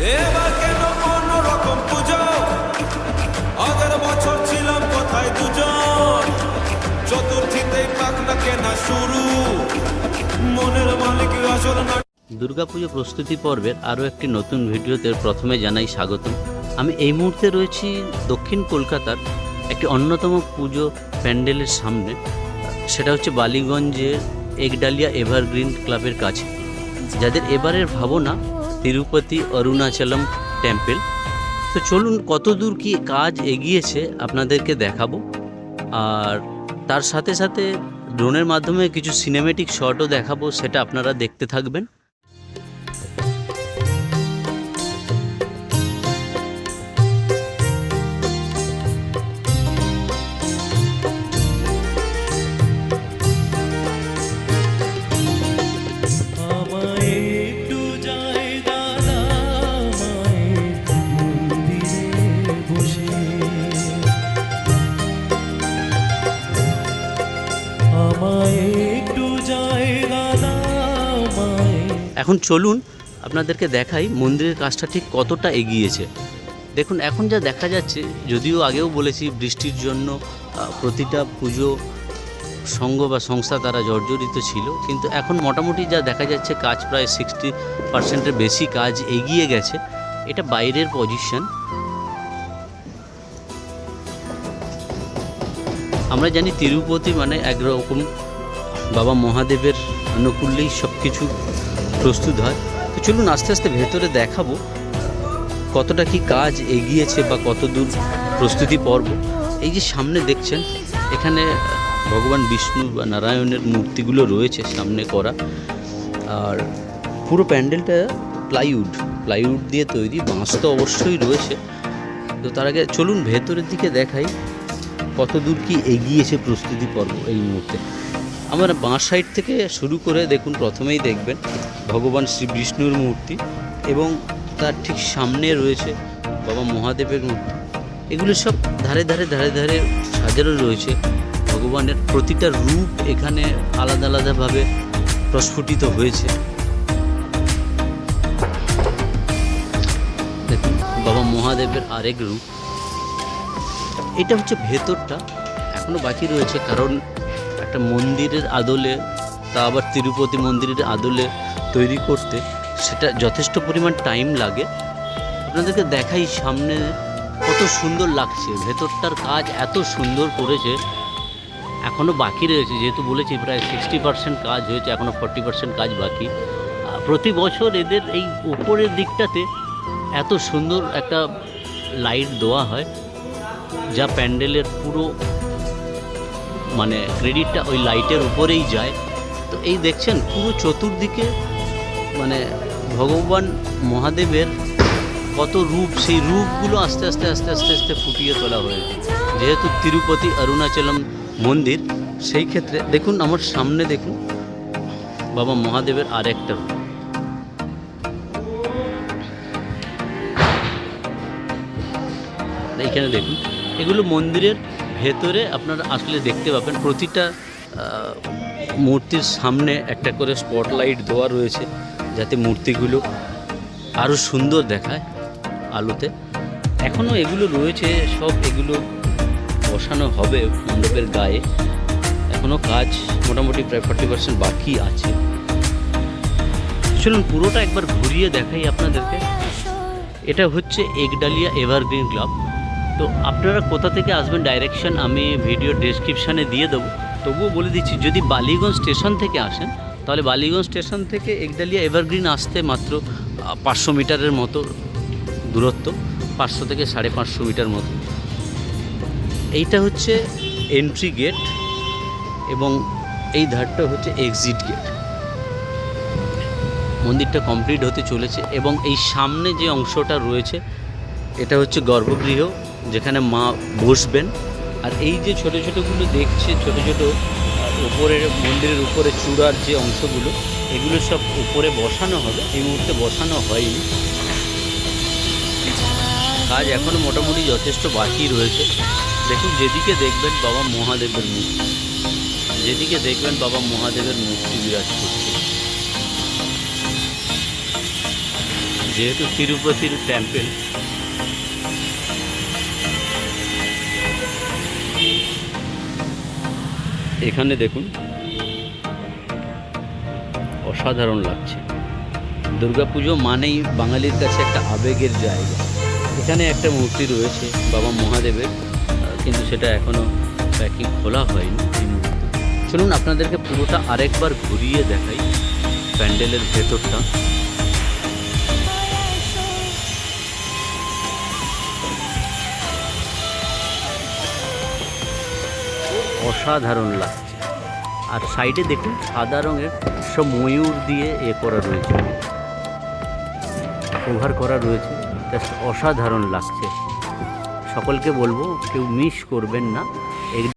এবার কেন কোন রকম পুজো, আগের বছর ছিলাম কোথায় দুজন, চতুর্থীতে কাকনা কেনা শুরু, মনের মালিক আসল না। দুর্গাপুজো প্রস্তুতি পর্বের আরও একটি নতুন ভিডিওতে প্রথমে জানাই স্বাগতম। আমি এই মুহূর্তে রয়েছি দক্ষিণ কলকাতার একটি অন্যতম পুজো প্যান্ডেলের সামনে, সেটা হচ্ছে বালিগঞ্জের একডালিয়া এভারগ্রিন ক্লাবের কাছে, যাদের এবারের ভাবনা তিরুপতি অরুণাচলম টেম্পল। তো চলুন কত দূর কি কাজ এগিয়েছে আপনাদেরকে দেখাবো, আর তার সাথে সাথে ড্রোনের মাধ্যমে কিছু সিনেমেটিক শটও দেখাবো, সেটা আপনারা দেখতে থাকবেন। এখন চলুন আপনাদেরকে দেখাই মন্দিরের কাজটা ঠিক কতটা এগিয়েছে। দেখুন এখন যা দেখা যাচ্ছে, যদিও আগেও বলেছি বৃষ্টির জন্য প্রতিটা পুজো সংঘ বা সংস্থা তারা জর্জরিত ছিল, কিন্তু এখন মোটামুটি যা দেখা যাচ্ছে কাজ প্রায় 60% বেশি কাজ এগিয়ে গেছে। এটা বাইরের পজিশন। আমরা জানি তিরুপতি মানে একরকম বাবা মহাদেবের অনুকূলেই সব কিছু প্রস্তুত হয়। তো চলুন আস্তে আস্তে ভেতরে দেখাবো কতটা কি কাজ এগিয়েছে বা কত দূর প্রস্তুতি পর্ব। এই যে সামনে দেখছেন, এখানে ভগবান বিষ্ণু বা নারায়ণের মূর্তিগুলো রয়েছে সামনে করা, আর পুরো প্যান্ডেলটা প্লাইউড দিয়ে তৈরি, বাঁশ তো অবশ্যই রয়েছে। তো তার আগে চলুন ভেতরের দিকে দেখাই কত দূর কি এগিয়েছে প্রস্তুতি পর্ব এই মুহূর্তে। আমরা বাঁ সাইড থেকে শুরু করে দেখুন, প্রথমেই দেখবেন ভগবান শ্রী বিষ্ণুর মূর্তি এবং তার ঠিক সামনে রয়েছে বাবা মহাদেবের মূর্তি। এগুলো সব ধারে ধারে সাজানো রয়েছে। ভগবানের প্রতিটা রূপ এখানে আলাদা আলাদাভাবে প্রস্ফুটিত হয়েছে। দেখুন বাবা মহাদেবের আরেক রূপ। এটা হচ্ছে ভেতরটা, এখনও বাকি রয়েছে, কারণ একটা মন্দিরের আদলে, তা আবার তিরুপতি মন্দিরের আদলে তৈরি করতে সেটা যথেষ্ট পরিমাণ টাইম লাগে। আপনাদেরকে দেখাই সামনে কত সুন্দর লাগছে, ভেতরটার কাজ এত সুন্দর করেছে। এখনও বাকি রয়েছে, যেহেতু বলেছি প্রায় 60% কাজ হয়েছে, এখনও 40% কাজ বাকি। প্রতি বছর এদের এই উপরের দিকটাতে এত সুন্দর একটা লাইট দেওয়া হয়, যা প্যান্ডেলের পুরো মানে ক্রেডিটটা ওই লাইটের উপরেই যায়। তো এই দেখছেন পুরো চতুর্দিকে মানে ভগবান মহাদেবের কত রূপ, সেই রূপগুলো আস্তে আস্তে ফুটিয়ে তোলা হয়েছে। যেহেতু তিরুপতি অরুণাচলম মন্দির, সেই ক্ষেত্রে দেখুন আমার সামনে দেখুন বাবা মহাদেবের আরেকটা রূপ। এইখানে দেখুন, এগুলো মন্দিরের ভেতরে আপনারা আসলে দেখতে পাবেন। প্রতিটা মূর্তির সামনে একটা করে স্পটলাইট দেওয়া রয়েছে, যাতে মূর্তিগুলো আরও সুন্দর দেখায় আলোতে। এখনও এগুলো রয়েছে, সব এগুলো বসানো হবে মণ্ডপের গায়ে। এখনও কাজ মোটামুটি প্রায় 40% বাকি আছে। চলুন পুরোটা একবার ঘুরিয়ে দেখাই আপনাদেরকে। এটা হচ্ছে একডালিয়া এভারগ্রিন ক্লাব। তো আপনারা কোথা থেকে আসবেন ডাইরেকশন আমি ভিডিও ডেসক্রিপশানে দিয়ে দেবো। তবুও বলে দিচ্ছি, যদি বালিগঞ্জ স্টেশন থেকে আসেন তাহলে বালিগঞ্জ স্টেশন থেকে একডালিয়া এভারগ্রিন আসতে মাত্র 500 মিটারের মতো দূরত্ব, 500 থেকে 550 মিটার মতো। এইটা হচ্ছে এন্ট্রি গেট এবং এই ধারটা হচ্ছে এক্সিট গেট। মন্দিরটা কমপ্লিট হতে চলেছে এবং এই সামনে যে অংশটা রয়েছে এটা হচ্ছে গর্ভগৃহ, যেখানে মা বসবেন। আর এই যে ছোটো ছোটোগুলো দেখছে, ছোটো ছোটো উপরের মন্দিরের উপরে চূড়ার যে অংশগুলো, এগুলো সব উপরে বসানো হবে। এই মুহূর্তে বসানো হয়নি, কাজ এখনও মোটামুটি যথেষ্ট বাকি রয়েছে। দেখুন যেদিকে দেখবেন বাবা মহাদেবের মূর্তি, যেদিকে দেখবেন বাবা মহাদেবের মূর্তি বিরাজ করছে। যেহেতু তিরুপতির টেম্পল, এখানে দেখুন অসাধারণ লাগছে। দুর্গাপুজো মানেই বাঙালির কাছে একটা আবেগের জায়গা। এখানে একটা মূর্তি রয়েছে বাবা মহাদেবের, কিন্তু সেটা এখনও প্যাকিং খোলা হয়নি এই মুহূর্তে। চলুন আপনাদেরকে পুরোটা আরেকবার ঘুরিয়ে দেখাই প্যান্ডেলের ভেতরটা। অসাধারণ লাগছে। আর সাইডে দেখুন সাদা রঙের সব ময়ূর দিয়ে করা রয়েছে, কভার করা রয়েছে, জাস্ট অসাধারণ লাগছে। সকলকে বলবো কেউ মিস করবেন না।